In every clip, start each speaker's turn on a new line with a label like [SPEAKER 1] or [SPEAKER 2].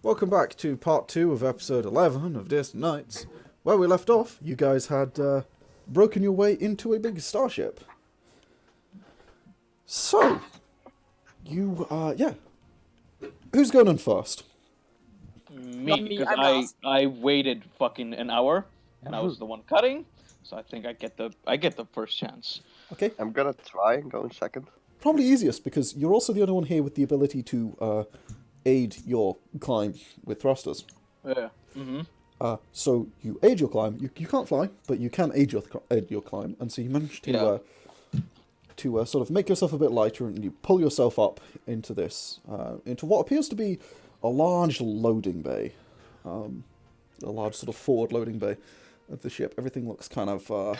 [SPEAKER 1] Welcome back to part 2 of episode 11 of Distant Nights. Where we left off, you guys had broken your way into a big starship. So, who's going on first?
[SPEAKER 2] Me,
[SPEAKER 3] Me,
[SPEAKER 2] because
[SPEAKER 3] I'm
[SPEAKER 2] I waited fucking an hour, and I was the one cutting, so I think I get the first chance.
[SPEAKER 1] Okay,
[SPEAKER 4] I'm gonna try and go in second.
[SPEAKER 1] probably easiest because you're also the only one here with the ability to aid your climb with thrusters.
[SPEAKER 2] Yeah. Mm-hmm.
[SPEAKER 1] So you aid your climb. You can't fly, but you can aid your climb, and so you manage to sort of make yourself a bit lighter, and you pull yourself up into this into what appears to be a large loading bay, a large sort of forward loading bay of the ship. Everything looks kind of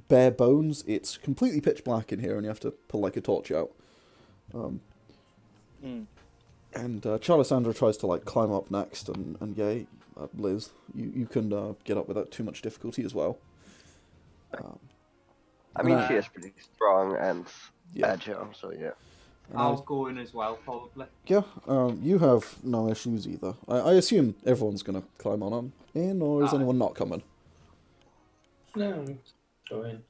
[SPEAKER 1] bare bones. It's completely pitch black in here, and you have to pull like a torch out. And Charlissandra tries to like climb up next, and Liz, you can get up without too much difficulty as well.
[SPEAKER 4] I mean,
[SPEAKER 1] Uh,
[SPEAKER 4] she is pretty strong and
[SPEAKER 1] Yeah.
[SPEAKER 4] agile, so yeah.
[SPEAKER 1] And
[SPEAKER 5] I'll go in as well, probably.
[SPEAKER 1] Yeah, you have no issues either. I assume everyone's going to climb on in, or is
[SPEAKER 5] Aye.
[SPEAKER 1] anyone not coming?
[SPEAKER 6] No, go in.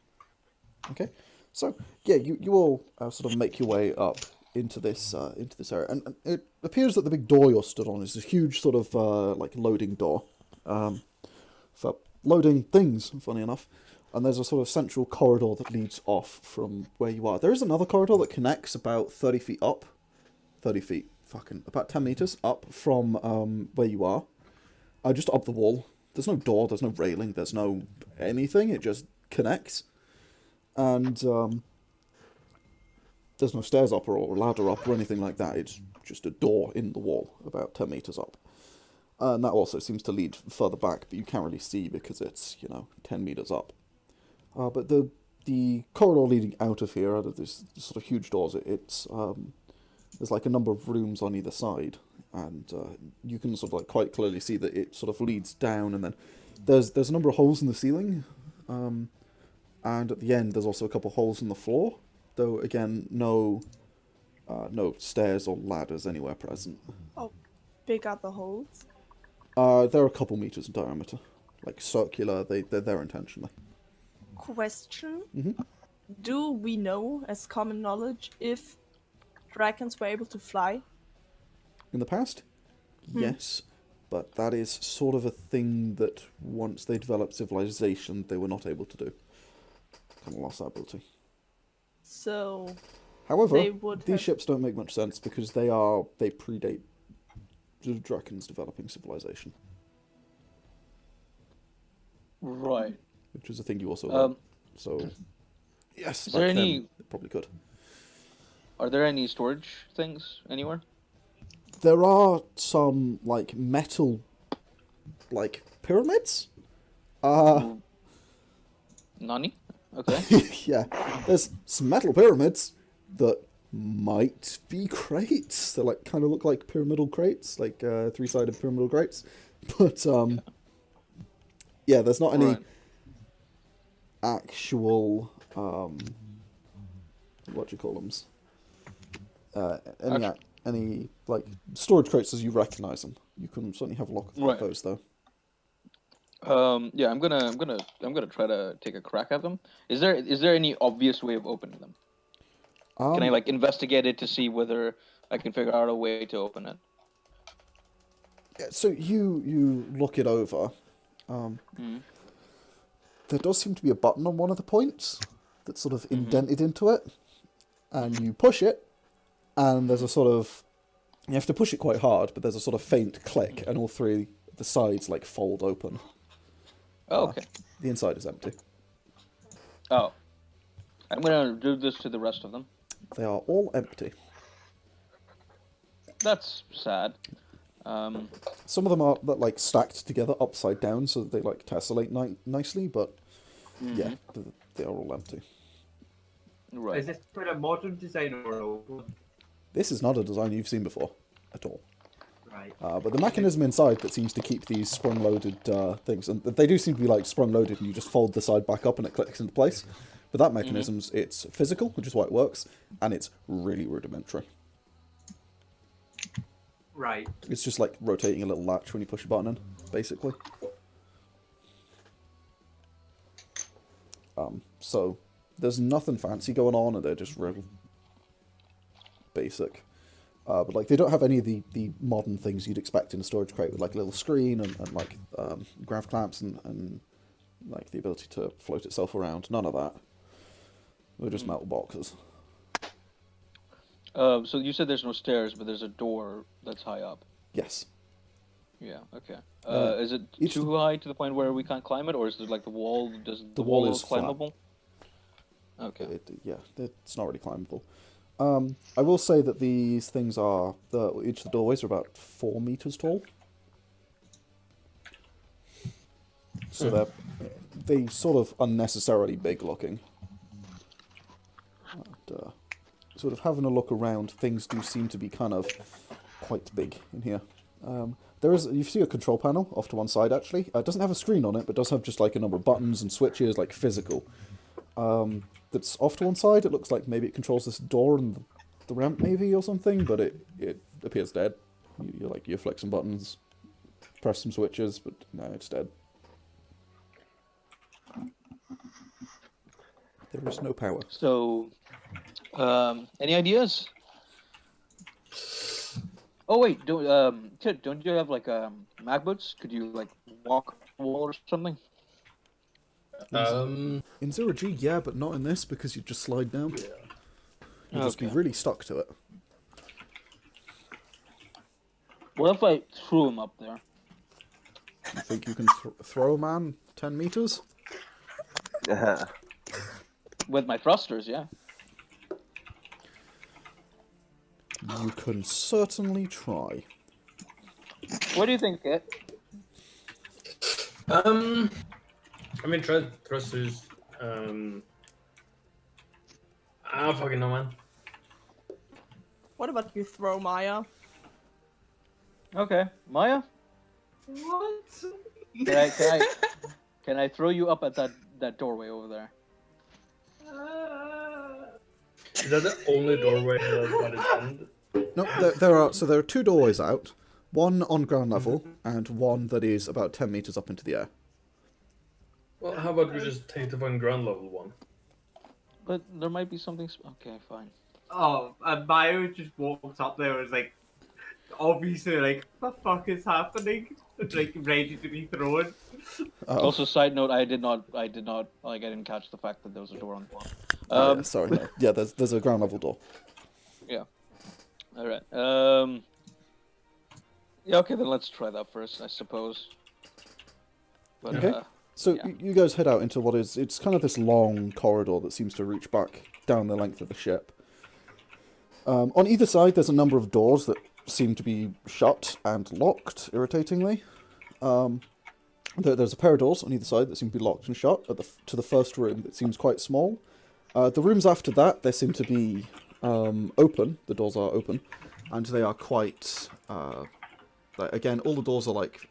[SPEAKER 1] Okay, so yeah, you all sort of make your way up into this area, and it appears that the big door you're stood on is a huge sort of like loading door for loading things. Funny enough, and there's a sort of central corridor that leads off from where you are. There is another corridor that connects about 30 feet up, 30 feet, about 10 meters up from where you are, just up the wall. There's no door, there's no railing, there's no anything. It just connects. And there's no stairs up or ladder up or anything like that. It's just a door in the wall about 10 meters up. And that also seems to lead further back, but you can't really see because it's, 10 meters up. But the corridor leading out of here, out of this sort of huge doors, there's like a number of rooms on either side. And you can sort of like quite clearly see that it sort of leads down, and then there's a number of holes in the ceiling. And at the end, there's also a couple holes in the floor, though again, no stairs or ladders anywhere present.
[SPEAKER 3] How big are the holes?
[SPEAKER 1] They're a couple meters in diameter, like circular. They're there intentionally.
[SPEAKER 3] Question.
[SPEAKER 1] Mhm.
[SPEAKER 3] Do we know, as common knowledge, if dragons were able to fly?
[SPEAKER 1] In the past, yes, but that is sort of a thing that once they developed civilization, they were not able to do. Kind of lost that ability.
[SPEAKER 3] So,
[SPEAKER 1] However,
[SPEAKER 3] They would
[SPEAKER 1] these
[SPEAKER 3] have-
[SPEAKER 1] ships don't make much sense because they predate the dragons developing civilization,
[SPEAKER 2] Right.
[SPEAKER 1] which is a thing you also learn.
[SPEAKER 2] Um,
[SPEAKER 1] So, yes,
[SPEAKER 2] is there
[SPEAKER 1] back then,
[SPEAKER 2] any-
[SPEAKER 1] they probably could.
[SPEAKER 2] Are there any storage things anywhere?
[SPEAKER 1] There are some like metal, like pyramids.
[SPEAKER 2] Nani? Okay.
[SPEAKER 1] Yeah, there's some metal pyramids that might be crates. They like kind of look like pyramidal crates, like three-sided pyramidal crates. But yeah, there's not any
[SPEAKER 2] Right.
[SPEAKER 1] actual what do you call them? Any like storage crates as you recognize them. You can certainly have a look at
[SPEAKER 2] Right.
[SPEAKER 1] those though.
[SPEAKER 2] Yeah, I'm gonna try to take a crack at them. Is there any obvious way of opening them? Can I like investigate it to see whether I can figure out a way to open it?
[SPEAKER 1] Yeah, so you look it over. There does seem to be a button on one of the points that's sort of indented into it, and you push it, and there's a sort of, you have to push it quite hard, but there's a sort of faint click, and all three of the sides like fold open.
[SPEAKER 2] Oh, okay.
[SPEAKER 1] The inside is empty.
[SPEAKER 2] Oh, I'm gonna do this to the rest of them.
[SPEAKER 1] They are all empty.
[SPEAKER 2] That's sad.
[SPEAKER 1] Some of them are like stacked together upside down, so that they like tessellate nicely, but yeah, they are all empty.
[SPEAKER 2] Right.
[SPEAKER 5] Is this for a modern design or an old one?
[SPEAKER 1] This is not a design you've seen before at all.
[SPEAKER 5] Right.
[SPEAKER 1] But the mechanism inside that seems to keep these sprung-loaded things, and they do seem to be like sprung-loaded, and you just fold the side back up and it clicks into place. But that mechanism's it's physical, which is why it works, and it's really rudimentary.
[SPEAKER 5] Right.
[SPEAKER 1] It's just like rotating a little latch when you push a button in, basically. So there's nothing fancy going on, and they're just real basic. But like they don't have any of the modern things you'd expect in a storage crate with like a little screen and like grav clamps and like the ability to float itself around. None of that. They're just metal boxes.
[SPEAKER 2] So you said there's no stairs, but there's a door that's high up.
[SPEAKER 1] Yes.
[SPEAKER 2] Yeah. Okay. Is it
[SPEAKER 1] each-
[SPEAKER 2] too high to the point where we can't climb it, or is it like the wall? Does the
[SPEAKER 1] wall
[SPEAKER 2] wall
[SPEAKER 1] is
[SPEAKER 2] look
[SPEAKER 1] flat.
[SPEAKER 2] climbable? Okay.
[SPEAKER 1] It's not really climbable. I will say that these things are each of the doorways are about 4 meters tall. So they sort of unnecessarily big looking. And, sort of having a look around, things do seem to be kind of quite big in here. You see a control panel off to one side actually. It doesn't have a screen on it, but does have just like a number of buttons and switches, like physical. That's off to one side. It looks like maybe it controls this door and the ramp maybe or something, but it appears dead. You flick some buttons, press some switches, but no, it's dead. There is no power.
[SPEAKER 2] So, any ideas? Oh wait, Tid, don't you have like mag boots? Could you like walk the wall or something?
[SPEAKER 1] In 0G, yeah, but not in this because you just slide down. You'll just be
[SPEAKER 2] Okay.
[SPEAKER 1] really stuck to it.
[SPEAKER 2] What if I threw him up there?
[SPEAKER 1] You think you can throw a man 10 meters?
[SPEAKER 2] With my thrusters, yeah.
[SPEAKER 1] You can certainly try.
[SPEAKER 2] What do you think, Kit?
[SPEAKER 6] I mean, thrusters. I don't fucking know, man.
[SPEAKER 3] What about you throw Maya?
[SPEAKER 2] Okay, Maya,
[SPEAKER 5] What?
[SPEAKER 2] can I throw you up at that doorway over there?
[SPEAKER 6] Is that the only doorway that is end?
[SPEAKER 1] No, there are 2 doorways out. One on ground level, and one that is about 10 meters up into the air.
[SPEAKER 6] Well, how about we just take the one ground level one?
[SPEAKER 2] But there might be something. Okay, fine.
[SPEAKER 5] Oh, and Mayo just walked up there and was like, obviously, like, what the fuck is happening? It's like ready to be thrown.
[SPEAKER 2] Also, side note, I didn't catch the fact that there was a door on the wall.
[SPEAKER 1] Yeah, sorry, no. Yeah, there's a ground level door.
[SPEAKER 2] Yeah. All right. Yeah. Okay, then let's try that first, I suppose. But,
[SPEAKER 1] Okay. So
[SPEAKER 2] yeah.
[SPEAKER 1] you guys head out into it's kind of this long corridor that seems to reach back down the length of the ship. On either side, there's a number of doors that seem to be shut and locked, irritatingly. There's a pair of doors on either side that seem to be locked and shut to the first room that seems quite small. The rooms after that, they seem to be open. The doors are open, and they are quite... again, all the doors are like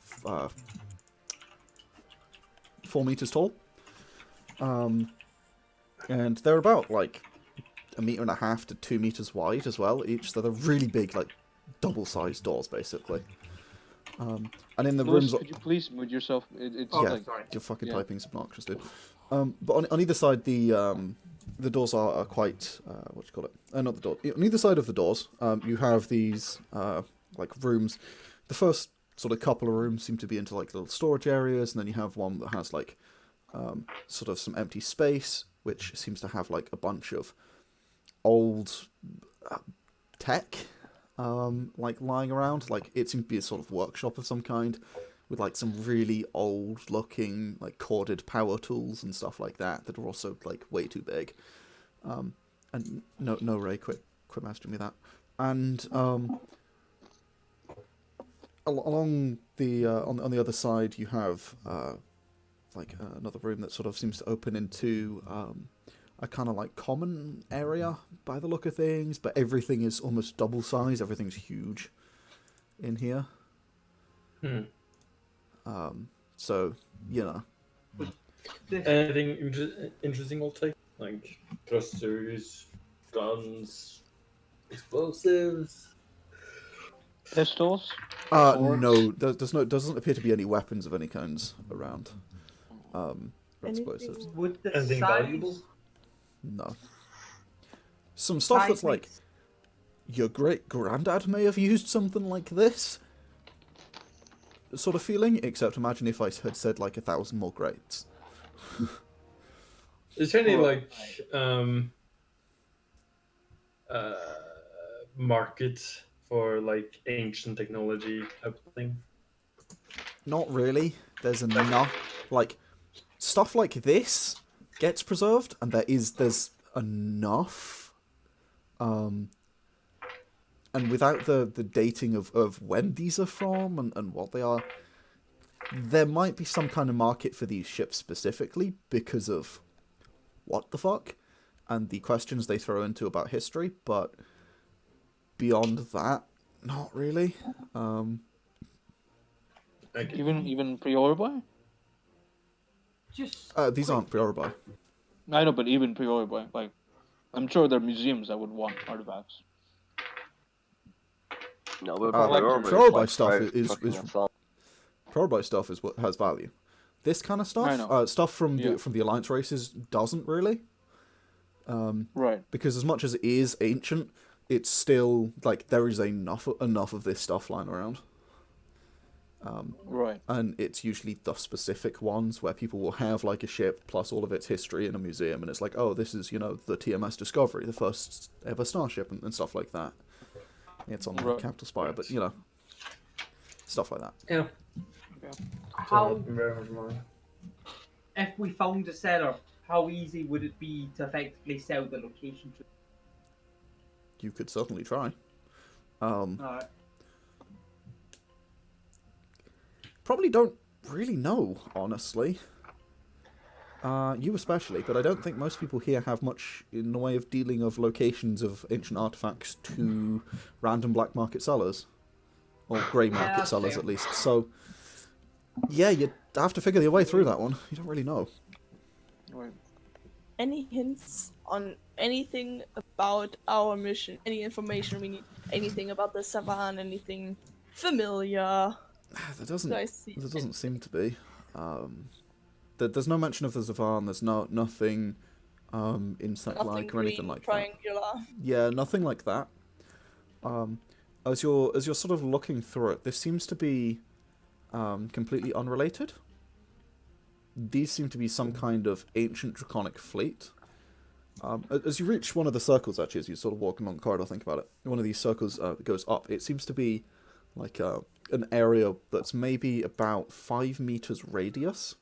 [SPEAKER 1] 4 meters tall. And they're about like 1.5 meters to 2 meters wide as well each. So they're really big, like double-sized doors, basically. And in the
[SPEAKER 2] Lewis,
[SPEAKER 1] rooms...
[SPEAKER 2] could you please mute yourself? It's
[SPEAKER 5] Oh,
[SPEAKER 2] like
[SPEAKER 5] sorry.
[SPEAKER 1] Your fucking
[SPEAKER 2] Yeah.
[SPEAKER 1] typing's obnoxious, dude. But on either side, the doors are quite what do you call it? Not the door. On either side of the doors, you have these like rooms. The first sort of couple of rooms seem to be into like little storage areas, and then you have one that has like sort of some empty space, which seems to have like a bunch of old tech like lying around. Like it seems to be a sort of workshop of some kind, with like some really old looking like corded power tools and stuff like that are also like way too big. And no Ray, quit mastering me that. And along the on the other side you have like another room that sort of seems to open into a kind of like common area by the look of things, but everything is almost double size. Everything's huge in here. So, you know.
[SPEAKER 6] Anything interesting we'll take? Like thrusters, guns, explosives?
[SPEAKER 2] Pistols? Swords?
[SPEAKER 1] No, doesn't appear to be any weapons of any kinds around. Or explosives.
[SPEAKER 3] Anything-
[SPEAKER 5] Would the
[SPEAKER 6] Anything
[SPEAKER 5] size...
[SPEAKER 6] valuable?
[SPEAKER 1] No. Some stuff that's like,
[SPEAKER 5] makes-
[SPEAKER 1] your great-granddad may have used something like this sort of feeling, except imagine if I had said like 1,000 more greats.
[SPEAKER 6] Is there any
[SPEAKER 5] Right.
[SPEAKER 6] market for like ancient technology type of thing?
[SPEAKER 1] Not really. There's enough, like, stuff like this gets preserved, and there's enough. And without the dating of when these are from and what they are, there might be some kind of market for these ships specifically because of what the fuck and the questions they throw into about history, but beyond that, not really.
[SPEAKER 6] Like,
[SPEAKER 2] Even Priorboy?
[SPEAKER 5] Just
[SPEAKER 1] These aren't Priorby.
[SPEAKER 2] I know, but even Priorboy, like, I'm sure there are museums that would want artifacts.
[SPEAKER 4] No, but
[SPEAKER 1] Priorby stuff is
[SPEAKER 4] fucking assault.
[SPEAKER 1] Priorby stuff is what has value. This kind of
[SPEAKER 2] I
[SPEAKER 1] stuff,
[SPEAKER 2] know.
[SPEAKER 1] stuff from
[SPEAKER 2] Yeah.
[SPEAKER 1] the Alliance races doesn't really.
[SPEAKER 2] Right.
[SPEAKER 1] Because as much as it is ancient, it's still like there is enough of this stuff lying around.
[SPEAKER 2] Right.
[SPEAKER 1] And it's usually the specific ones where people will have like a ship plus all of its history in a museum, and it's like, oh, this is, you know, the TMS Discovery, the first ever starship, and stuff like that. It's on the
[SPEAKER 2] Right.
[SPEAKER 1] Capital Spire, but you know, stuff like that.
[SPEAKER 6] yeah.
[SPEAKER 5] how
[SPEAKER 6] Very much more.
[SPEAKER 5] if we found a seller, how easy would it be to effectively sell the location to?
[SPEAKER 1] You could certainly try.
[SPEAKER 5] Alright.
[SPEAKER 1] Probably don't really know, honestly. You especially, but I don't think most people here have much in the way of dealing of locations of ancient artifacts to random black market sellers. Or grey market
[SPEAKER 5] that's
[SPEAKER 1] sellers,
[SPEAKER 5] fair.
[SPEAKER 1] at least. So, yeah, you'd have to figure your way through that one. You don't really know.
[SPEAKER 2] Right.
[SPEAKER 3] Any hints on anything about our mission? Any information we need? Anything about the Savannah? Anything familiar?
[SPEAKER 1] There
[SPEAKER 3] Do I see?
[SPEAKER 1] doesn't seem to be. There's no mention of the Zavan. There's nothing insect-like
[SPEAKER 3] Nothing
[SPEAKER 1] or anything
[SPEAKER 3] green,
[SPEAKER 1] like that.
[SPEAKER 3] triangular.
[SPEAKER 1] Yeah, nothing like that. As you're sort of looking through it, this seems to be completely unrelated. These seem to be some kind of ancient draconic fleet. As you reach one of the circles, actually, as you sort of walk along the corridor, think about it. One of these circles goes up. It seems to be like an area that's maybe about 5 meters radius.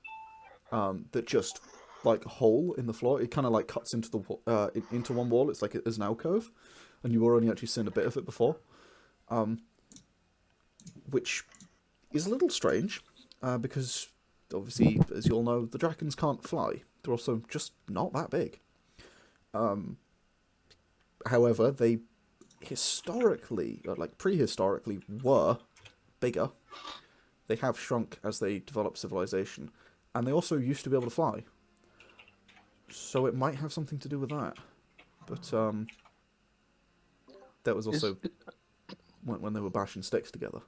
[SPEAKER 1] That just like a hole in the floor. It kind of like cuts into into one wall. It's like it is an alcove, and you were only actually seen a bit of it before. Which is a little strange, because obviously, as you all know, the dragons can't fly. They're also just not that big. However, they historically, like prehistorically, were bigger. They have shrunk as they develop civilization, and they also used to be able to fly. So it might have something to do with that. But that was also when they were bashing sticks together.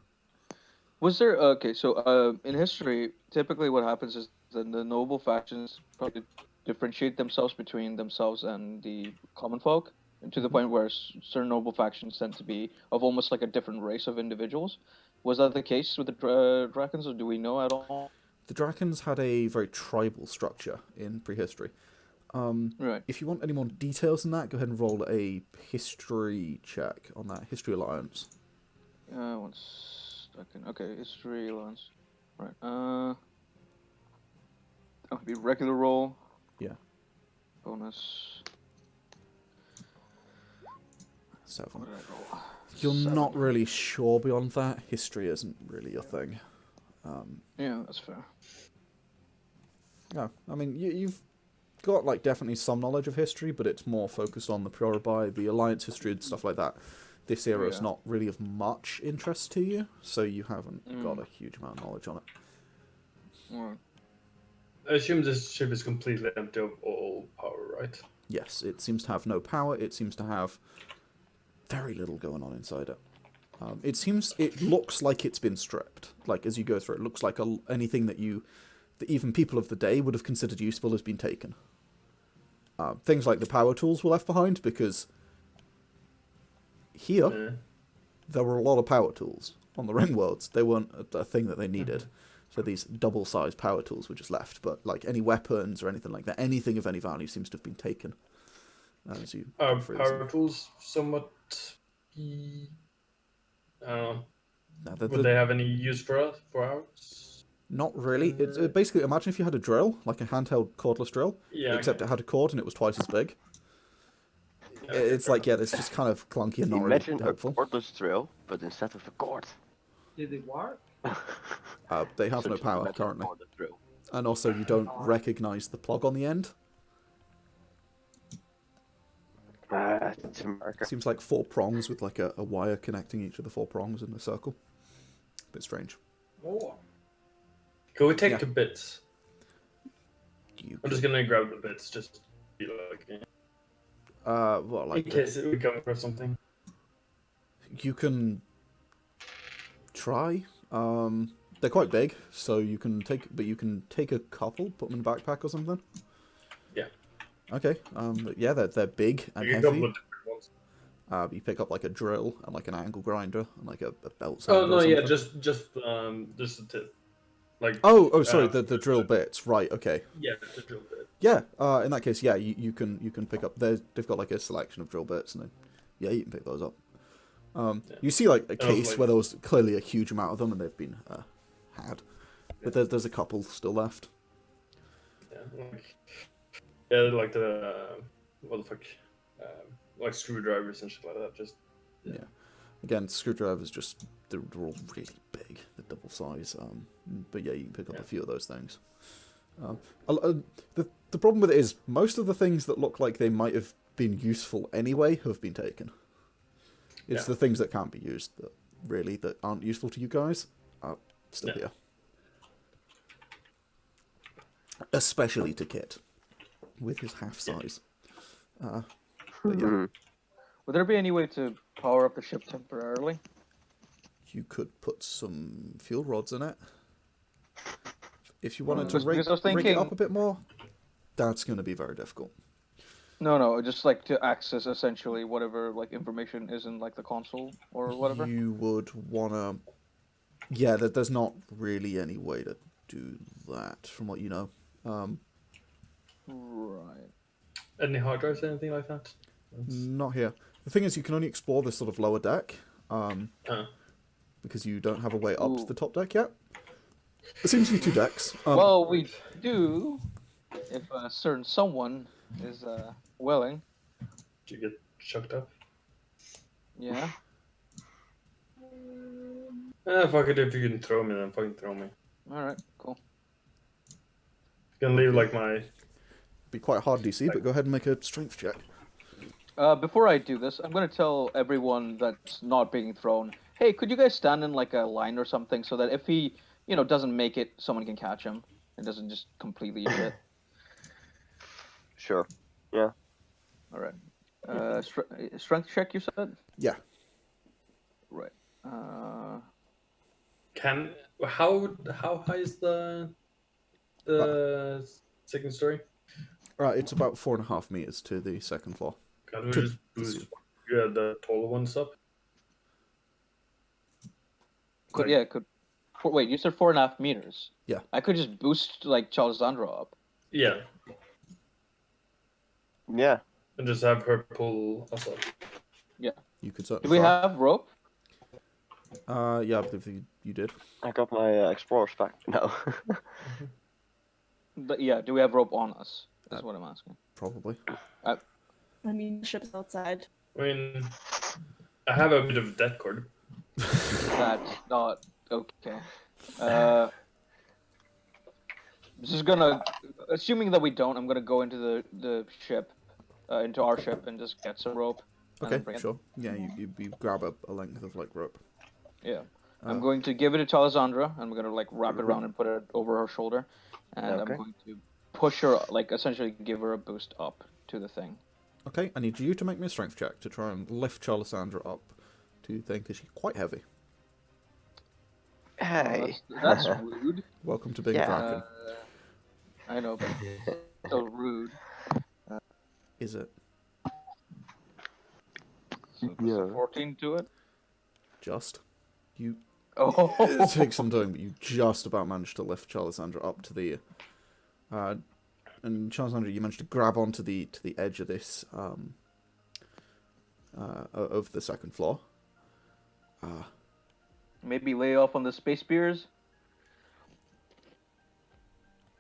[SPEAKER 2] Was there okay? So, in history, typically what happens is that the noble factions probably differentiate themselves between themselves and the common folk, to the point where certain noble factions tend to be of almost like a different race of individuals. Was that the case with the Drakens, or do we know at all?
[SPEAKER 1] The Drakens had a very tribal structure in prehistory.
[SPEAKER 2] Right.
[SPEAKER 1] If you want any more details on that, go ahead and roll a history check on that. History Alliance.
[SPEAKER 2] 1 second. Okay, history alliance. Right. That would be regular roll.
[SPEAKER 1] Yeah.
[SPEAKER 2] Bonus.
[SPEAKER 1] 7.
[SPEAKER 2] What did I roll?
[SPEAKER 1] You're
[SPEAKER 2] 7.
[SPEAKER 1] not really sure beyond that. History isn't really your thing.
[SPEAKER 2] Yeah, that's fair.
[SPEAKER 1] No, I mean, you've got, like, definitely some knowledge of history, but it's more focused on the Priorby, the Alliance history and stuff like that. This era is
[SPEAKER 2] Yeah.
[SPEAKER 1] not really of much interest to you, so you haven't got a huge amount of knowledge on it.
[SPEAKER 2] Alright.
[SPEAKER 6] I assume this ship is completely empty of all power, right?
[SPEAKER 1] Yes, it seems to have no power. It seems to have very little going on inside it. It looks like it's been stripped. Like, as you go through it looks like anything that even people of the day would have considered useful has been taken. Things like the power tools were left behind, because here, there were a lot of power tools on the ring worlds. They weren't a thing that they needed. So these double-sized power tools were just left. But like any weapons or anything like that, anything of any value seems to have been taken. As you go through
[SPEAKER 6] power tools somewhat... would they have any use for us? For ours?
[SPEAKER 1] Not really. It's basically, imagine if you had a drill, like a handheld cordless drill, except it had a cord and it was twice as big. It's like, it's just kind of clunky and not really helpful.
[SPEAKER 4] Imagine a cordless drill, but instead of a cord.
[SPEAKER 5] Did it work?
[SPEAKER 1] They have no power currently. And also, you don't recognize the plug on the end.
[SPEAKER 4] It's a marker.
[SPEAKER 1] Seems like 4 prongs with like a wire connecting each of the 4 prongs in a circle. Bit strange.
[SPEAKER 6] Oh. Can we take the bits? I'm just gonna grab the bits, just to be like...
[SPEAKER 1] Well, like...
[SPEAKER 6] In case we come across something.
[SPEAKER 1] You can try. They're quite big, so you can take a couple, put them in a backpack or something.
[SPEAKER 6] Yeah.
[SPEAKER 1] Okay. Yeah, they're big and
[SPEAKER 6] Like
[SPEAKER 1] heavy.
[SPEAKER 6] a couple of different ones.
[SPEAKER 1] You pick up like a drill and like an angle grinder and like a belt
[SPEAKER 6] Oh
[SPEAKER 1] sander
[SPEAKER 6] no,
[SPEAKER 1] or
[SPEAKER 6] yeah,
[SPEAKER 1] something.
[SPEAKER 6] just the tip. Like.
[SPEAKER 1] Oh, sorry, the drill bits. Right. Okay.
[SPEAKER 6] Yeah, the drill bit.
[SPEAKER 1] Yeah. In that case, yeah, you can pick up. They've got like a selection of drill bits, and then yeah, you can pick those up. You see like a case where there was clearly a huge amount of them, and they've been had, but there's a couple still left.
[SPEAKER 6] Yeah, like the what the fuck, like screwdrivers and shit like that. Just
[SPEAKER 1] yeah. Again, screwdrivers they're all really big, they're double size. But yeah, you can pick up a few of those things. The problem with it is most of the things that look like they might have been useful anyway have been taken. It's the things that can't be used that aren't useful to you guys are still here. Especially to Kit, with his half size. But yeah.
[SPEAKER 2] Would there be any way to power up the ship temporarily?
[SPEAKER 1] You could put some fuel rods in it. If you wanted to
[SPEAKER 2] Because I was
[SPEAKER 1] rig it
[SPEAKER 2] thinking-
[SPEAKER 1] up a bit more, that's going to be very difficult.
[SPEAKER 2] No, just like to access essentially whatever like information is in like the console or whatever.
[SPEAKER 1] You would want to... Yeah, there's not really any way to do that, from what you know.
[SPEAKER 2] Right.
[SPEAKER 6] any hard drives, anything like that.
[SPEAKER 1] Not here. The thing is, you can only explore this sort of lower deck, because you don't have a way up to the top deck yet. There seems to be 2 decks.
[SPEAKER 2] Well, we do, if a certain someone is willing.
[SPEAKER 6] Did you get chucked up?
[SPEAKER 2] Yeah.
[SPEAKER 6] Fuck it, if you can throw me, then fucking throw me.
[SPEAKER 2] Alright, cool.
[SPEAKER 6] You can leave like my...
[SPEAKER 1] Be quite a hard DC, but go ahead and make a strength check.
[SPEAKER 2] Before I do this, I'm gonna tell everyone that's not being thrown, hey, could you guys stand in like a line or something so that if he, doesn't make it, someone can catch him. It doesn't just completely eat it.
[SPEAKER 4] Sure. Yeah.
[SPEAKER 2] Alright. Strength check, you said?
[SPEAKER 1] Yeah.
[SPEAKER 2] Right.
[SPEAKER 6] How high is the second story?
[SPEAKER 1] Right, it's about 4.5 meters to the second floor.
[SPEAKER 6] Can we just boost the taller ones up?
[SPEAKER 2] Wait, you said 4.5 meters.
[SPEAKER 1] Yeah.
[SPEAKER 2] I could just boost like Charlissandra up.
[SPEAKER 6] Yeah.
[SPEAKER 4] Yeah.
[SPEAKER 6] And just have her pull us up.
[SPEAKER 2] Yeah.
[SPEAKER 1] You could certainly
[SPEAKER 2] Do we
[SPEAKER 1] try.
[SPEAKER 2] have rope?
[SPEAKER 1] Yeah, I believe you did.
[SPEAKER 4] I got my explorer's pack. No.
[SPEAKER 2] But yeah, do we have rope on us? That's what I'm asking.
[SPEAKER 1] Probably.
[SPEAKER 3] I mean, the ship's outside.
[SPEAKER 6] I mean, I have a bit of death cord.
[SPEAKER 2] That's not okay. Just gonna, assuming that we don't, I'm gonna go into the ship, into our ship, and just get some rope. and then
[SPEAKER 1] Okay,
[SPEAKER 2] bring it.
[SPEAKER 1] sure. Yeah, you grab a length of like rope.
[SPEAKER 2] Yeah. I'm going to give it to Charlissandra, and we're gonna like wrap it around and put it over her shoulder, and I'm
[SPEAKER 4] Okay.
[SPEAKER 2] going to push her, like essentially give her a boost up to the thing.
[SPEAKER 1] Okay, I need you to make me a strength check to try and lift Charlissandra up do think is quite heavy.
[SPEAKER 4] Hey.
[SPEAKER 2] That's rude.
[SPEAKER 1] Welcome to being
[SPEAKER 4] Yeah.
[SPEAKER 1] a dragon.
[SPEAKER 2] I know, but still rude.
[SPEAKER 1] Is it?
[SPEAKER 2] So
[SPEAKER 4] Yeah.
[SPEAKER 2] 14 to it.
[SPEAKER 1] Just. You
[SPEAKER 2] Oh.
[SPEAKER 1] it takes some doing, but you just about managed to lift Charlissandra up to the and Charlissandra, you managed to grab onto the edge of this of the second floor.
[SPEAKER 2] Maybe lay off on the space beers.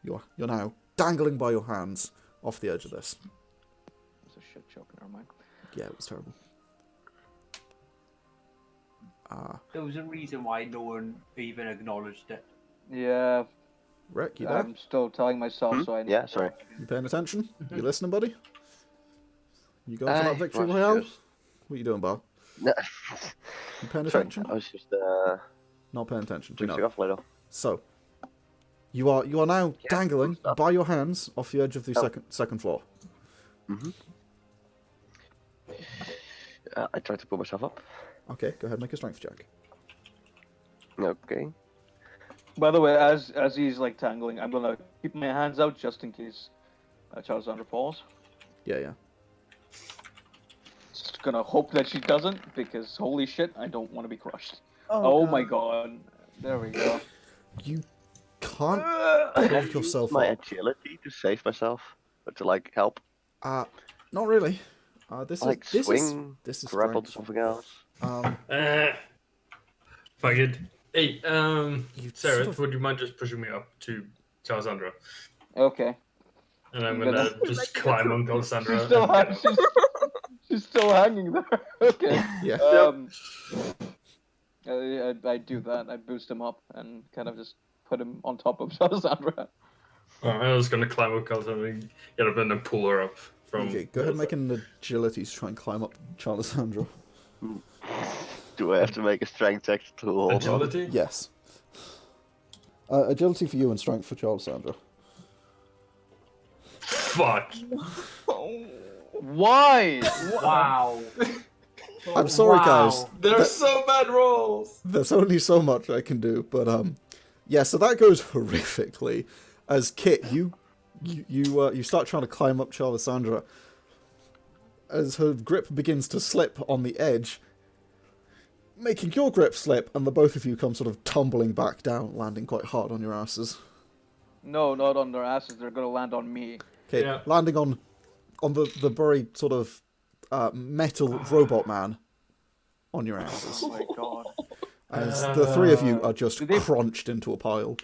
[SPEAKER 1] You're now dangling by your hands off the edge of this.
[SPEAKER 2] It's a shit joke, never mind.
[SPEAKER 1] Yeah, it was terrible.
[SPEAKER 5] There was a reason why no one even acknowledged it.
[SPEAKER 2] Yeah,
[SPEAKER 1] Rick, you there?
[SPEAKER 2] I'm still telling myself, so I know.
[SPEAKER 4] Yeah, sorry.
[SPEAKER 1] You paying attention? You listening, buddy? You going for that
[SPEAKER 4] Aye,
[SPEAKER 1] victory
[SPEAKER 4] right,
[SPEAKER 1] royale?
[SPEAKER 4] just-
[SPEAKER 1] What are you doing, Bar?
[SPEAKER 4] No.
[SPEAKER 1] You paying
[SPEAKER 4] Sorry,
[SPEAKER 1] attention?
[SPEAKER 4] I was just
[SPEAKER 1] Not paying attention.
[SPEAKER 4] switching
[SPEAKER 1] No.
[SPEAKER 4] off later.
[SPEAKER 1] So, you are now
[SPEAKER 4] Yeah,
[SPEAKER 1] dangling
[SPEAKER 4] stop.
[SPEAKER 1] by your hands off the edge of the
[SPEAKER 4] Oh.
[SPEAKER 1] second floor.
[SPEAKER 4] I tried to pull myself up.
[SPEAKER 1] Okay, go ahead and make a strength check.
[SPEAKER 4] Okay.
[SPEAKER 2] By the way, as he's like tangling, I'm gonna keep my hands out just in case Charlissandra falls.
[SPEAKER 1] Yeah.
[SPEAKER 2] Just gonna hope that she doesn't, because holy shit, I don't want to be crushed.
[SPEAKER 3] Oh,
[SPEAKER 2] My god. There we go.
[SPEAKER 1] You can't hold yourself
[SPEAKER 4] My
[SPEAKER 1] up.
[SPEAKER 4] agility to save myself, but to like help,
[SPEAKER 1] Not really. This
[SPEAKER 4] like
[SPEAKER 1] is
[SPEAKER 4] swing,
[SPEAKER 1] this is
[SPEAKER 4] grab onto
[SPEAKER 1] strength.
[SPEAKER 4] something else.
[SPEAKER 6] Fuck it. Hey,
[SPEAKER 1] You
[SPEAKER 6] Seraph,
[SPEAKER 1] sort of-
[SPEAKER 6] would you mind just pushing me up to Charlissandra?
[SPEAKER 2] Okay.
[SPEAKER 6] And I'm
[SPEAKER 2] But,
[SPEAKER 6] gonna just climb on
[SPEAKER 2] She's
[SPEAKER 6] Charlissandra.
[SPEAKER 2] still,
[SPEAKER 6] and get up.
[SPEAKER 2] she's still hanging there. Okay.
[SPEAKER 1] Yeah.
[SPEAKER 2] I do that. I boost him up and kind of just put him on top of Charlissandra.
[SPEAKER 6] I was gonna climb up Charlissandra and get up and then pull her up from.
[SPEAKER 1] Okay, go ahead and make an agility to try and climb up Charlissandra.
[SPEAKER 4] Do I have to make a strength check to hold on?
[SPEAKER 6] Agility?
[SPEAKER 1] Yes. Agility for you and strength for Charlissandra.
[SPEAKER 6] Fuck.
[SPEAKER 2] Why?
[SPEAKER 5] Wow.
[SPEAKER 1] I'm sorry, guys.
[SPEAKER 6] They're so bad rolls.
[SPEAKER 1] There's only so much I can do, but yeah. So that goes horrifically. As Kit, you start trying to climb up Charlissandra. As her grip begins to slip on the edge, making your grip slip, and the both of you come sort of tumbling back down, landing quite hard on your asses.
[SPEAKER 2] No, not on their asses. They're gonna land on me.
[SPEAKER 1] Okay,
[SPEAKER 6] Yeah.
[SPEAKER 1] landing on the very sort of metal robot man on your asses.
[SPEAKER 2] Oh my god.
[SPEAKER 1] As the three of you are just
[SPEAKER 2] Do they-
[SPEAKER 1] crunched into a pile.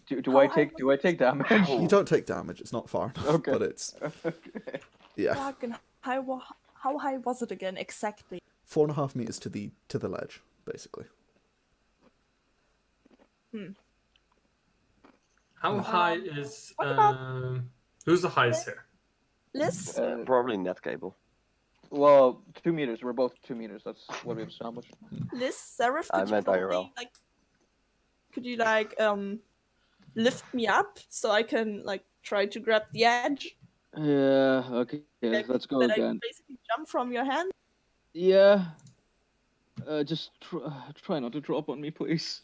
[SPEAKER 2] Do I take damage?
[SPEAKER 1] You don't take damage, it's not far enough,
[SPEAKER 2] Okay.
[SPEAKER 1] but it's... Yeah.
[SPEAKER 3] Dragon, how high was it again exactly?
[SPEAKER 1] 4.5 meters to the ledge, basically.
[SPEAKER 6] How high is
[SPEAKER 3] what about-
[SPEAKER 6] who's the highest here?
[SPEAKER 3] Liz?
[SPEAKER 4] Probably net cable.
[SPEAKER 2] Well, 2 meters. We're both 2 meters. That's what we've established.
[SPEAKER 3] Liz? Seraph?
[SPEAKER 4] I
[SPEAKER 3] Could you
[SPEAKER 4] meant
[SPEAKER 3] probably,
[SPEAKER 4] IRL.
[SPEAKER 3] like, could you lift me up so I can like try to grab the edge?
[SPEAKER 2] Yeah. Okay.
[SPEAKER 3] Like,
[SPEAKER 2] Let's go
[SPEAKER 3] that I
[SPEAKER 2] again.
[SPEAKER 3] can basically jump from your hand?
[SPEAKER 2] Yeah. Just try not to drop on me, please.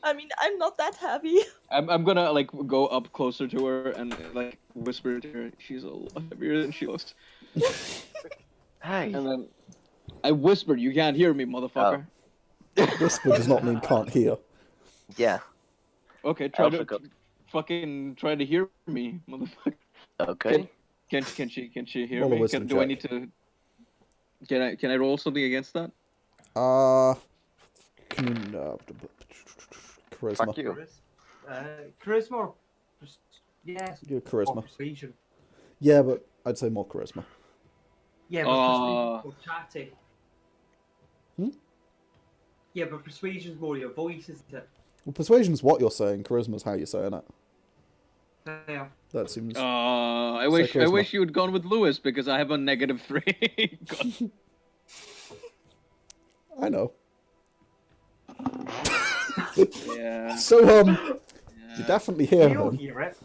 [SPEAKER 3] I mean, I'm not that heavy.
[SPEAKER 2] I'm gonna like go up closer to her and like whisper to her. She's a lot heavier than she looks.
[SPEAKER 4] Hey.
[SPEAKER 2] And then I whispered, "You can't hear me, motherfucker."
[SPEAKER 1] Whisper does not mean can't hear.
[SPEAKER 4] Yeah.
[SPEAKER 2] Okay, try to
[SPEAKER 4] Also got-
[SPEAKER 2] fucking try to hear me, motherfucker.
[SPEAKER 4] Okay.
[SPEAKER 2] Can she hear
[SPEAKER 1] Roll a
[SPEAKER 2] me?
[SPEAKER 1] wisdom
[SPEAKER 2] Do I
[SPEAKER 1] check.
[SPEAKER 2] need to? Can I roll something against that?
[SPEAKER 1] Can you, charisma.
[SPEAKER 4] Fuck you.
[SPEAKER 5] Charisma or yes.
[SPEAKER 1] Your
[SPEAKER 5] Or
[SPEAKER 1] charisma.
[SPEAKER 5] persuasion.
[SPEAKER 1] Yeah, but I'd say more charisma.
[SPEAKER 5] Yeah, but persuasion's more chatting.
[SPEAKER 1] Hmm?
[SPEAKER 5] Yeah, but persuasion's more your voice, isn't it?
[SPEAKER 1] Well, persuasion's what you're saying. Charisma's how you're saying it.
[SPEAKER 5] Yeah.
[SPEAKER 1] That seems...
[SPEAKER 2] I wish
[SPEAKER 1] charisma.
[SPEAKER 2] you had gone with Lewis because I have a -3. God.
[SPEAKER 1] I know.
[SPEAKER 2] Yeah.
[SPEAKER 1] So, you definitely hear
[SPEAKER 5] You'll
[SPEAKER 1] him.
[SPEAKER 5] hear it.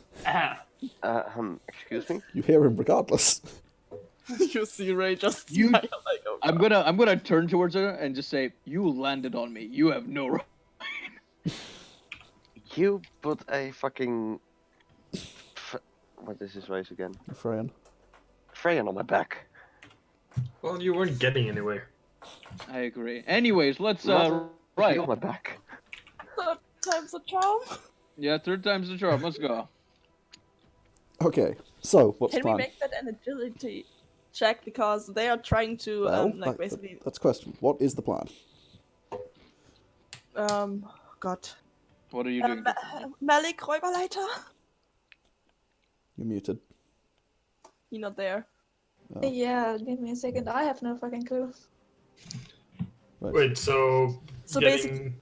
[SPEAKER 4] Excuse me?
[SPEAKER 1] You hear him regardless.
[SPEAKER 3] You see Ray just
[SPEAKER 2] You-
[SPEAKER 3] smile like,
[SPEAKER 2] I'm gonna turn towards her and just say, "You landed on me. You have no right."
[SPEAKER 4] You put a fucking... What is his race again?
[SPEAKER 1] Freyan.
[SPEAKER 4] Freyan on my back.
[SPEAKER 6] Well, you weren't getting anywhere.
[SPEAKER 2] I agree. Anyways, let's
[SPEAKER 4] Not
[SPEAKER 2] right.
[SPEAKER 4] on my back.
[SPEAKER 3] Third time's a charm.
[SPEAKER 2] Yeah, third time's the charm. Let's go.
[SPEAKER 1] Okay, so what's the
[SPEAKER 3] Can we
[SPEAKER 1] plan?
[SPEAKER 3] make that an agility check because they are trying to
[SPEAKER 1] Well,
[SPEAKER 3] basically
[SPEAKER 1] that's the question. What is the plan?
[SPEAKER 3] God.
[SPEAKER 2] What are you doing?
[SPEAKER 3] Malik Räuberleiter?
[SPEAKER 1] You're muted.
[SPEAKER 3] You're not there.
[SPEAKER 1] Oh.
[SPEAKER 7] Yeah, give me a second. I have no fucking clue.
[SPEAKER 1] Right.
[SPEAKER 6] Wait, so
[SPEAKER 3] Basically,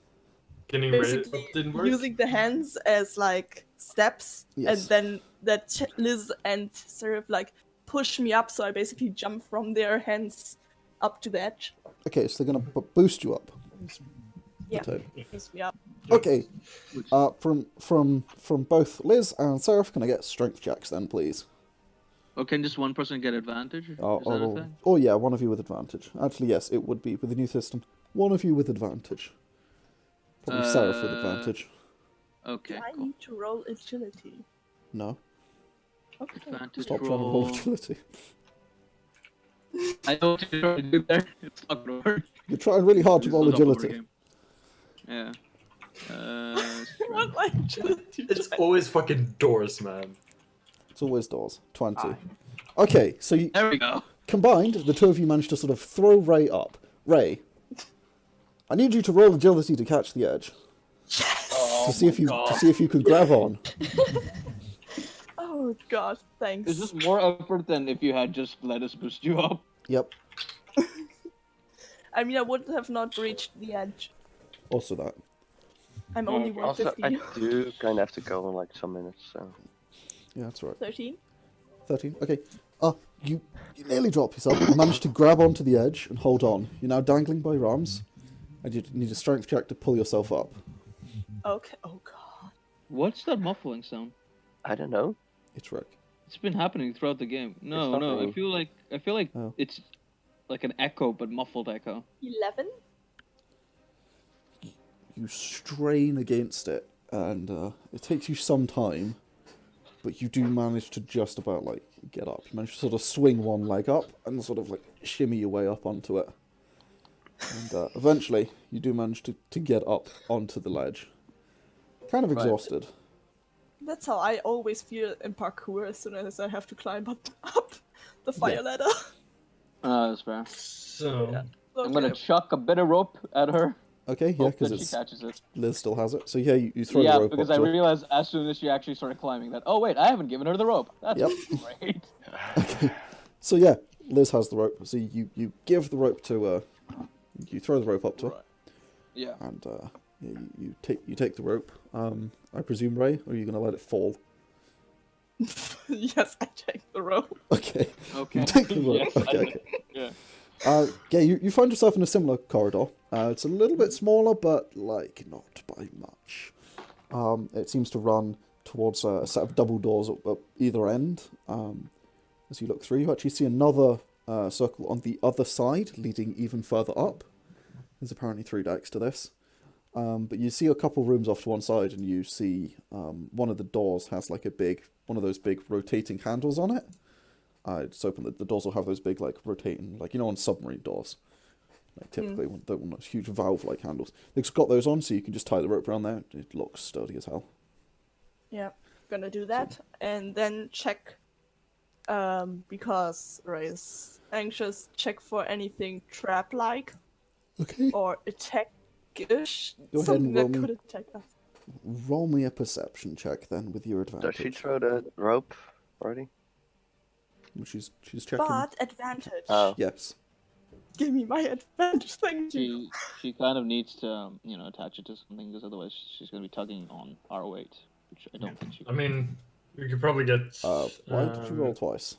[SPEAKER 6] getting ready up didn't work?
[SPEAKER 3] using the hands as like steps,
[SPEAKER 1] Yes.
[SPEAKER 3] and then that Liz and Seraph like push me up, so I basically jump from their hands up to the edge.
[SPEAKER 1] Okay, so they're gonna boost you up.
[SPEAKER 3] Yeah,
[SPEAKER 1] Okay.
[SPEAKER 3] push me up.
[SPEAKER 1] Okay. From both Liz and Seraph, can I get strength checks then, please?
[SPEAKER 2] Oh, can just one person get advantage? Is that a thing?
[SPEAKER 1] Oh yeah, one of you with advantage. Actually, yes, it would be with the new system. One of you with advantage. Probably Seraph with advantage.
[SPEAKER 2] Okay.
[SPEAKER 3] Do I
[SPEAKER 2] Cool.
[SPEAKER 3] need to roll agility?
[SPEAKER 1] No.
[SPEAKER 3] Okay.
[SPEAKER 2] Advantage
[SPEAKER 1] Stop trying to roll
[SPEAKER 2] roll.
[SPEAKER 1] agility.
[SPEAKER 2] I know what you're trying to do there. It's not gonna work.
[SPEAKER 1] You're trying really hard to
[SPEAKER 2] This
[SPEAKER 1] roll
[SPEAKER 2] is a double
[SPEAKER 1] agility.
[SPEAKER 2] game. Yeah.
[SPEAKER 3] What my agility
[SPEAKER 6] It's
[SPEAKER 3] check?
[SPEAKER 6] always fucking doors, man.
[SPEAKER 1] It's always doors. 20. Okay, so you
[SPEAKER 2] There we go.
[SPEAKER 1] combined, the two of you managed to sort of throw Ray up. Ray, I need you to roll agility to catch the edge.
[SPEAKER 3] Yes!
[SPEAKER 1] To see if you can grab on.
[SPEAKER 3] Oh god, thanks.
[SPEAKER 2] Is this more effort than if you had just let us boost you up?
[SPEAKER 1] Yep.
[SPEAKER 3] I mean, I would have not reached the edge.
[SPEAKER 1] Also that.
[SPEAKER 3] I'm only
[SPEAKER 4] Also,
[SPEAKER 3] 150.
[SPEAKER 4] I do kind of have to go in like some minutes, so...
[SPEAKER 1] Yeah, that's right.
[SPEAKER 3] 13?
[SPEAKER 1] 13. Okay. You nearly drop yourself. You manage to grab onto the edge and hold on. You're now dangling by your arms, and you need a strength check to pull yourself up.
[SPEAKER 3] Okay, oh god.
[SPEAKER 2] What's that muffling sound?
[SPEAKER 4] I don't know.
[SPEAKER 1] It's Rick.
[SPEAKER 2] It's been happening throughout the game. No,
[SPEAKER 4] not
[SPEAKER 2] no.
[SPEAKER 4] me.
[SPEAKER 2] I feel like
[SPEAKER 1] Oh.
[SPEAKER 2] it's like an echo, but muffled echo.
[SPEAKER 3] 11?
[SPEAKER 1] You strain against it, and it takes you some time, but you do manage to just about like get up. You manage to sort of swing one leg up and sort of like shimmy your way up onto it, and eventually you do manage to get up onto the ledge. Kind of
[SPEAKER 2] Right.
[SPEAKER 1] exhausted.
[SPEAKER 3] That's how I always feel in parkour as soon as I have to climb up the fire
[SPEAKER 1] Yeah.
[SPEAKER 3] ladder.
[SPEAKER 2] That's fair.
[SPEAKER 6] So,
[SPEAKER 3] Okay.
[SPEAKER 2] I'm gonna chuck a bit of rope at her.
[SPEAKER 1] Okay, yeah,
[SPEAKER 2] Hope
[SPEAKER 1] because
[SPEAKER 2] that she
[SPEAKER 1] it's
[SPEAKER 2] catches it.
[SPEAKER 1] Liz still has it. So yeah, you throw
[SPEAKER 2] Yeah,
[SPEAKER 1] the rope
[SPEAKER 2] because
[SPEAKER 1] up
[SPEAKER 2] I
[SPEAKER 1] to her.
[SPEAKER 2] realized as soon as she actually started climbing that, oh wait, I haven't given her the rope. That's
[SPEAKER 1] Yep.
[SPEAKER 2] great.
[SPEAKER 1] So yeah, Liz has the rope. So you give the rope to you throw the rope up to her,
[SPEAKER 2] Right. Yeah.
[SPEAKER 1] and yeah, you take the rope. I presume Ray, or are you gonna let it fall?
[SPEAKER 3] Yes, I take the rope.
[SPEAKER 1] Okay.
[SPEAKER 2] Okay.
[SPEAKER 1] You take the rope.
[SPEAKER 2] Yes, I
[SPEAKER 1] okay.
[SPEAKER 2] did. Yeah.
[SPEAKER 1] Yeah, you find yourself in a similar corridor. It's a little bit smaller, but like not by much. It seems to run towards a set of double doors at either end. As you look through, you actually see another circle on the other side, leading even further up. There's apparently 3 decks to this. But you see a couple rooms off to one side, and you see one of the doors has like one of those big rotating handles on it. It's open. The doors will have those big like rotating, like on submarine doors. Like typically, they want those huge valve-like handles. They've got those on, so you can just tie the rope around there. It looks sturdy as hell.
[SPEAKER 3] Yeah, gonna do that and then check. Because Ray's anxious, check for anything trap-like
[SPEAKER 1] Okay.
[SPEAKER 3] or attack-ish.
[SPEAKER 1] Go ahead
[SPEAKER 3] Something
[SPEAKER 1] and
[SPEAKER 3] that
[SPEAKER 1] roll me.
[SPEAKER 3] could attack us.
[SPEAKER 1] Roll me a perception check then with your
[SPEAKER 4] Does
[SPEAKER 1] advantage.
[SPEAKER 4] she throw the rope already?
[SPEAKER 1] She's checking.
[SPEAKER 3] But advantage.
[SPEAKER 4] Oh.
[SPEAKER 1] Yes.
[SPEAKER 3] Give me my advantage, thank you.
[SPEAKER 2] She kind of needs to attach it to something because otherwise she's gonna be tugging on our weight, which I don't think she.
[SPEAKER 6] I mean, we could probably get.
[SPEAKER 1] Why did you roll twice?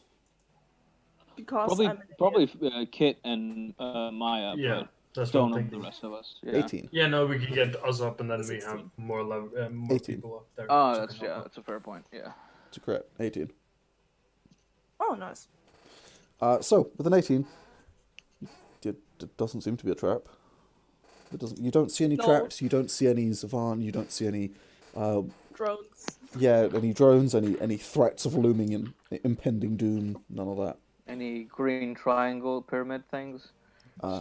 [SPEAKER 3] Because
[SPEAKER 2] Probably
[SPEAKER 3] I'm an idiot.
[SPEAKER 2] Kit and Maya.
[SPEAKER 6] Yeah,
[SPEAKER 2] But
[SPEAKER 6] that's what
[SPEAKER 2] don't
[SPEAKER 6] I'm
[SPEAKER 2] know the
[SPEAKER 6] thinking.
[SPEAKER 2] rest of us. Yeah.
[SPEAKER 1] 18.
[SPEAKER 6] Yeah, no, we could get us up, and then we
[SPEAKER 3] 16.
[SPEAKER 6] have more more
[SPEAKER 1] 18.
[SPEAKER 6] people up there.
[SPEAKER 2] Oh,
[SPEAKER 6] so
[SPEAKER 2] that's
[SPEAKER 6] can help out.
[SPEAKER 2] that's a fair point. Yeah.
[SPEAKER 1] It's a crit. 18.
[SPEAKER 3] Oh, nice.
[SPEAKER 1] So, with an 18, you did It doesn't seem to be a trap. It doesn't. You don't see any
[SPEAKER 3] No.
[SPEAKER 1] traps. You don't see any Zavan. You don't see any.
[SPEAKER 3] Drones.
[SPEAKER 1] Yeah, any drones, any threats of looming and impending doom. None of that.
[SPEAKER 2] Any green triangle pyramid things?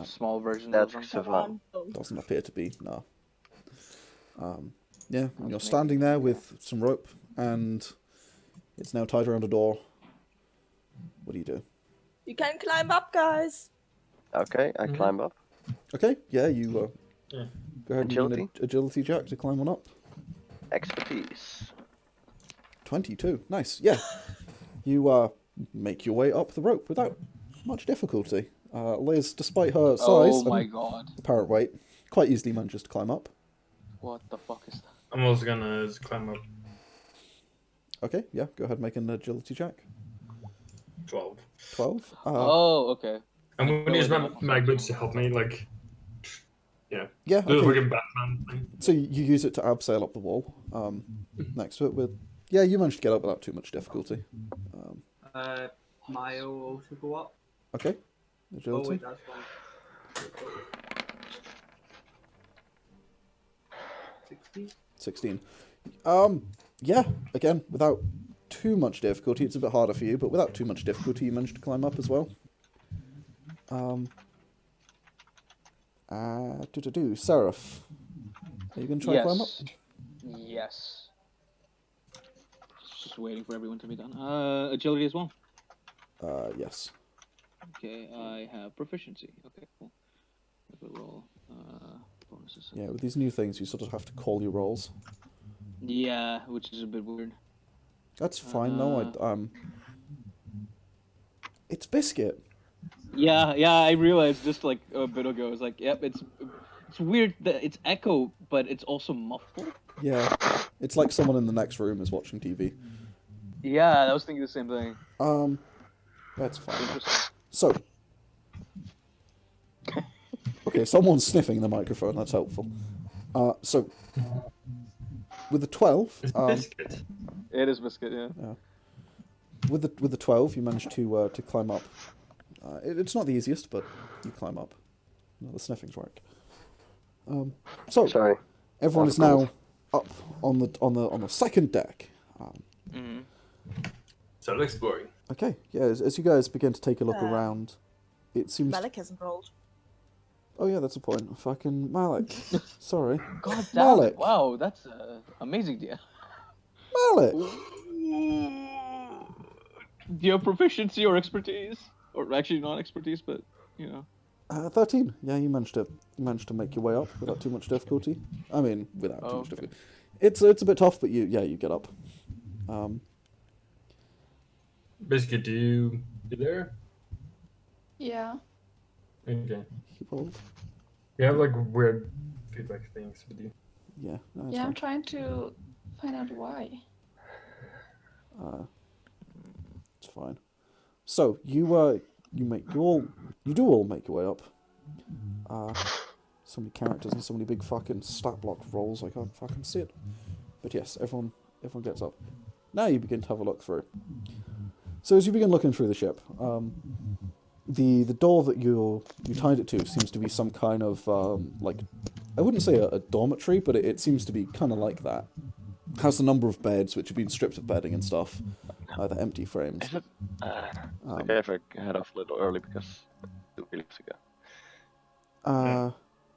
[SPEAKER 2] Small versions of
[SPEAKER 4] That's
[SPEAKER 2] them.
[SPEAKER 4] Savan.
[SPEAKER 1] Doesn't appear to be. No. Yeah, and you're standing there with some rope, and it's now tied around a door. What do you do?
[SPEAKER 3] You can climb up, guys.
[SPEAKER 4] Okay, I climb up.
[SPEAKER 1] Okay, yeah, you
[SPEAKER 6] Yeah.
[SPEAKER 1] go ahead and do an agility check to climb on up.
[SPEAKER 4] Expertise.
[SPEAKER 1] 22, nice, yeah. You make your way up the rope without much difficulty. Liz, despite her size
[SPEAKER 2] Oh my
[SPEAKER 1] and
[SPEAKER 2] god.
[SPEAKER 1] apparent weight, quite easily manages to climb up.
[SPEAKER 2] What the fuck is that?
[SPEAKER 6] I'm also gonna just climb up.
[SPEAKER 1] Okay, yeah, go ahead and make an agility check.
[SPEAKER 6] 12.
[SPEAKER 1] 12.
[SPEAKER 2] Oh, okay.
[SPEAKER 6] I'm gonna
[SPEAKER 2] That
[SPEAKER 6] use
[SPEAKER 2] was
[SPEAKER 6] my
[SPEAKER 2] awesome.
[SPEAKER 6] mag boots to help me, like,
[SPEAKER 1] Yeah,
[SPEAKER 6] do
[SPEAKER 1] okay.
[SPEAKER 6] like a Batman thing.
[SPEAKER 1] So you use it to abseil up the wall next to it with... Yeah, you managed to get up without too much difficulty.
[SPEAKER 5] Mile will also go up.
[SPEAKER 1] Okay,
[SPEAKER 5] Oh
[SPEAKER 1] agility.
[SPEAKER 5] wait, that's one. 60.
[SPEAKER 1] 16. Yeah, again, without too much difficulty. It's a bit harder for you, but without too much difficulty, you managed to climb up as well. Seraph. Are you going to try and climb up?
[SPEAKER 2] Yes. Just waiting for everyone to be done. Agility as well.
[SPEAKER 1] Yes.
[SPEAKER 2] Okay, I have proficiency. Okay, cool. If I roll bonuses.
[SPEAKER 1] Yeah, with these new things, you sort of have to call your rolls.
[SPEAKER 2] Yeah, which is a bit weird.
[SPEAKER 1] That's fine, no, It's Biscuit.
[SPEAKER 2] Yeah, I realized just like a bit ago. I was like, yep, it's weird that it's echo, but it's also muffled.
[SPEAKER 1] Yeah. It's like someone in the next room is watching TV.
[SPEAKER 2] Yeah, I was thinking the same thing.
[SPEAKER 1] That's fine.
[SPEAKER 2] Interesting.
[SPEAKER 1] So. Okay, someone's sniffing the microphone, that's helpful. So. With the 12...
[SPEAKER 6] It's biscuit.
[SPEAKER 2] It is biscuit, yeah.
[SPEAKER 1] With the 12, you manage to climb up. It's not the easiest, but you climb up. No, the sniffing's work. So
[SPEAKER 4] Sorry.
[SPEAKER 1] everyone is now up on the second deck.
[SPEAKER 6] So exploring.
[SPEAKER 1] Okay, yeah. As you guys begin to take a look around, it seems.
[SPEAKER 3] Malik hasn't rolled.
[SPEAKER 1] Oh yeah, that's a point. Fucking Malik. Sorry,
[SPEAKER 2] God damn.
[SPEAKER 1] Malik.
[SPEAKER 2] Wow, that's amazing, dear.
[SPEAKER 1] Malik.
[SPEAKER 2] Do you have proficiency or expertise? Or actually not expertise, but you know.
[SPEAKER 1] 13. Yeah, you managed to make your way up without too much difficulty. I mean, without too much difficulty. It's a bit tough, but you get up.
[SPEAKER 6] Biscuit, you there?
[SPEAKER 7] Yeah.
[SPEAKER 6] Okay.
[SPEAKER 1] Keep hold.
[SPEAKER 6] You have like weird feedback things with you.
[SPEAKER 1] Yeah. No, it's
[SPEAKER 7] Yeah, I'm
[SPEAKER 1] fine.
[SPEAKER 7] trying to find out why.
[SPEAKER 1] It's fine. So you do all make your way up. So many characters and so many big fucking stat block rolls, I can't fucking see it. But yes, everyone gets up. Now you begin to have a look through. So as you begin looking through the ship, the door that you tied it to seems to be some kind of like, I wouldn't say a dormitory, but it seems to be kind of like that. Has a number of beds which have been stripped of bedding and stuff. They're empty frames.
[SPEAKER 4] Is it? Okay, if I head off a little early because 2 minutes ago.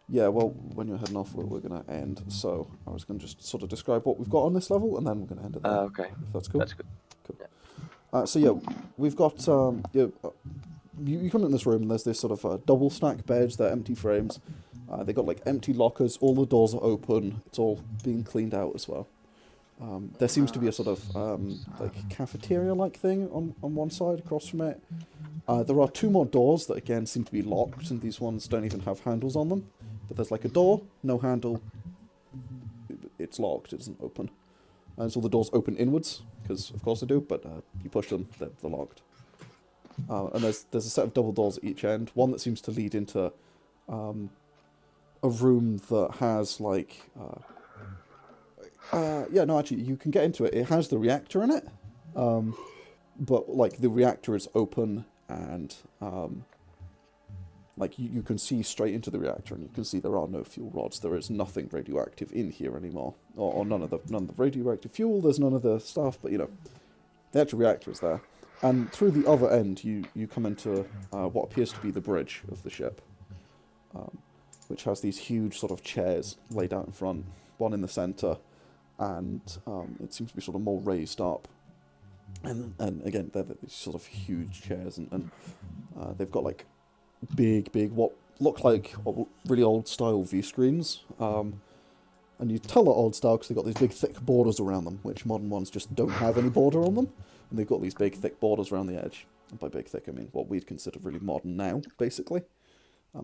[SPEAKER 1] Yeah, well, when you're heading off, we're going to end. So I was going to just sort of describe what we've got on this level, and then we're going to end it there.
[SPEAKER 4] Okay.
[SPEAKER 1] If that's cool.
[SPEAKER 4] That's good.
[SPEAKER 1] Cool. So yeah, we've got you come in this room, and there's this sort of double stack beds. They're empty frames. They got like empty lockers. All the doors are open. It's all being cleaned out as well. There seems to be a sort of like cafeteria-like thing on one side across from it. There are 2 more doors that again seem to be locked, and these ones don't even have handles on them. But there's like a door, no handle. It's locked. It doesn't open. And so the doors open inwards, because of course they do. But you push them, they're locked. And there's a set of double doors at each end. One that seems to lead into a room that has like. Yeah, no, actually, you can get into it. It has the reactor in it, but like the reactor is open, and like you can see straight into the reactor, and you can see there are no fuel rods. There is nothing radioactive in here anymore, or none of the radioactive fuel. There's none of the stuff, but the actual reactor is there. And through the other end, you come into what appears to be the bridge of the ship, which has these huge sort of chairs laid out in front, one in the center, and it seems to be sort of more raised up. And again, they're these sort of huge chairs, and they've got like big, what look like really old style view screens. And you tell they're old style because they've got these big thick borders around them, which modern ones just don't have any border on them. And they've got these big thick borders around the edge. And by big thick, I mean what we'd consider really modern now, basically.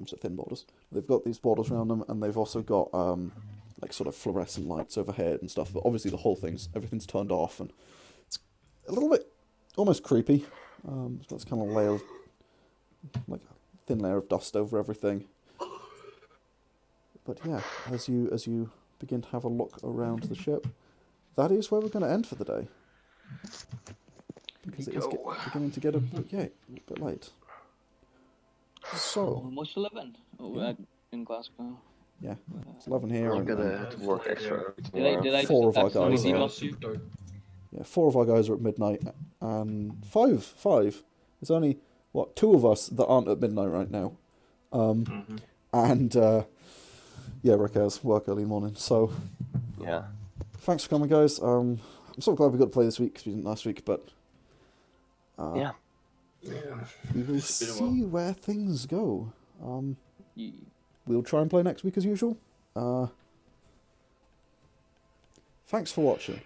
[SPEAKER 1] So thin borders. They've got these borders around them, and they've also got like sort of fluorescent lights overhead and stuff. But obviously the whole everything's turned off, and it's a little bit almost creepy. So it's kind of a layer of, like a thin layer of dust over everything. But yeah, as you begin to have a look around the ship, that is where we're going to end for the day. Because it is beginning to get a bit late. So
[SPEAKER 2] Almost 11. In Glasgow.
[SPEAKER 1] Yeah, it's 11 here.
[SPEAKER 4] I'm gonna work extra.
[SPEAKER 2] Did I
[SPEAKER 1] Four of our guys
[SPEAKER 2] accidentally
[SPEAKER 1] are.
[SPEAKER 2] lost you?
[SPEAKER 1] Yeah, 4 of our guys are at midnight, and 5. There's only two of us that aren't at midnight right now. And yeah, Rick has work early morning. So
[SPEAKER 4] yeah,
[SPEAKER 1] thanks for coming, guys. I'm so glad we got to play this week because we didn't last week, but
[SPEAKER 4] yeah,
[SPEAKER 1] we will see where things go. We'll try and play next week as usual. Thanks for watching.